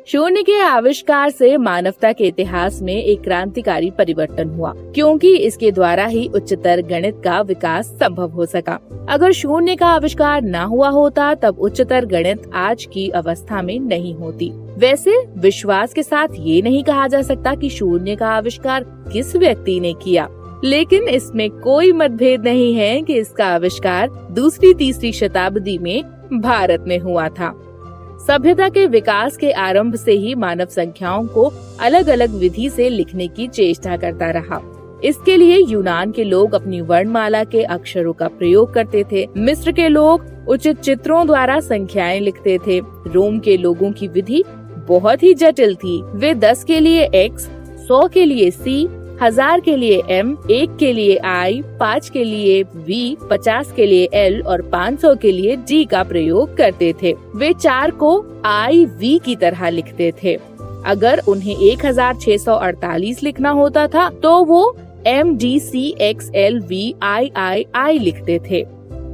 शून्य के आविष्कार से मानवता के इतिहास में एक क्रांतिकारी परिवर्तन हुआ, क्योंकि इसके द्वारा ही उच्चतर गणित का विकास संभव हो सका। अगर शून्य का आविष्कार न हुआ होता तब उच्चतर गणित आज की अवस्था में नहीं होती। वैसे विश्वास के साथ ये नहीं कहा जा सकता कि शून्य का आविष्कार किस व्यक्ति ने किया, लेकिन इसमें कोई मतभेद नहीं है कि इसका आविष्कार दूसरी तीसरी शताब्दी में भारत में हुआ था। सभ्यता के विकास के आरंभ से ही मानव संख्याओं को अलग अलग विधि से लिखने की चेष्टा करता रहा। इसके लिए यूनान के लोग अपनी वर्णमाला के अक्षरों का प्रयोग करते थे। मिस्र के लोग उचित चित्रों द्वारा संख्याएं लिखते थे। रोम के लोगों की विधि बहुत ही जटिल थी। वे 10 के लिए x, 100 के लिए c, 1000 के लिए m, 1 के लिए i, 5 के लिए v, 50 के लिए l और 500 के लिए d का प्रयोग करते थे। वे 4 को i, v की तरह लिखते थे। अगर उन्हें 1648 लिखना होता था तो वो m, d, c, x, l, v, i लिखते थे।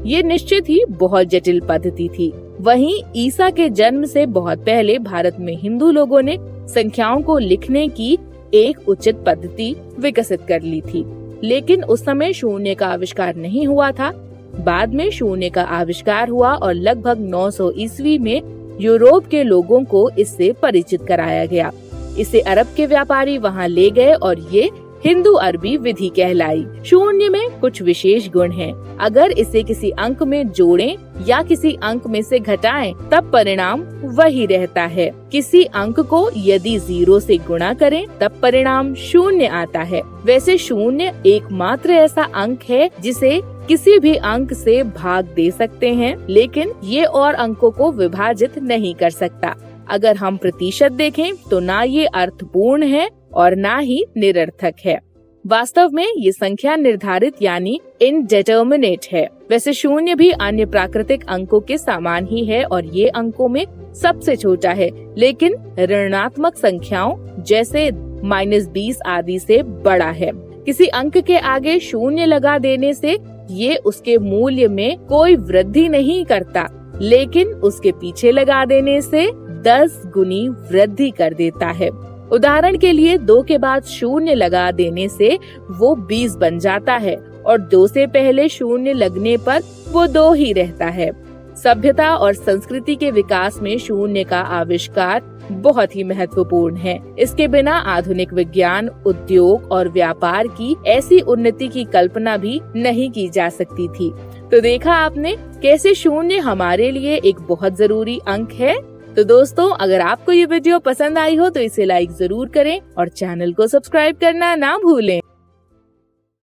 ये निश्चित ही बहुत जटिल पद्धति थी। वहीं ईसा के जन्म से बहुत पहले भारत में हिंदू लोगों ने संख्याओं को लिखने की एक उचित पद्धति विकसित कर ली थी, लेकिन उस समय शून्य का आविष्कार नहीं हुआ था। बाद में शून्य का आविष्कार हुआ और लगभग 900 ईस्वी में यूरोप के लोगों को इससे परिचित कराया गया। इसे अरब के व्यापारी वहां ले गए और ये हिंदू अरबी विधि कहलाई। शून्य में कुछ विशेष गुण हैं। अगर इसे किसी अंक में जोड़ें या किसी अंक में से घटाएं, तब परिणाम वही रहता है। किसी अंक को यदि 0 से गुणा करें तब परिणाम 0 आता है। वैसे शून्य एकमात्र ऐसा अंक है जिसे किसी भी अंक से भाग दे सकते हैं, लेकिन ये और अंकों को विभाजित नहीं कर सकता। अगर हम प्रतिशत देखें तो ना ये अर्थपूर्ण है और ना ही निरर्थक है। वास्तव में ये संख्या निर्धारित यानी इनडेटर्मिनेट है। वैसे शून्य भी अन्य प्राकृतिक अंकों के समान ही है और ये अंकों में सबसे छोटा है, लेकिन ऋणात्मक संख्याओं जैसे -20 आदि से बड़ा है। किसी अंक के आगे शून्य लगा देने से ये उसके मूल्य में कोई वृद्धि नहीं करता, लेकिन उसके पीछे लगा देने से 10 गुनी वृद्धि कर देता है। उदाहरण के लिए 2 के बाद शून्य लगा देने से वो 20 बन जाता है और 2 से पहले शून्य लगने पर वो 2 ही रहता है। सभ्यता और संस्कृति के विकास में शून्य का आविष्कार बहुत ही महत्वपूर्ण है। इसके बिना आधुनिक विज्ञान, उद्योग और व्यापार की ऐसी उन्नति की कल्पना भी नहीं की जा सकती थी। तो देखा आपने कैसे शून्य हमारे लिए एक बहुत जरूरी अंक है। तो दोस्तों, अगर आपको ये वीडियो पसंद आई हो तो इसे लाइक जरूर करें और चैनल को सब्सक्राइब करना ना भूलें।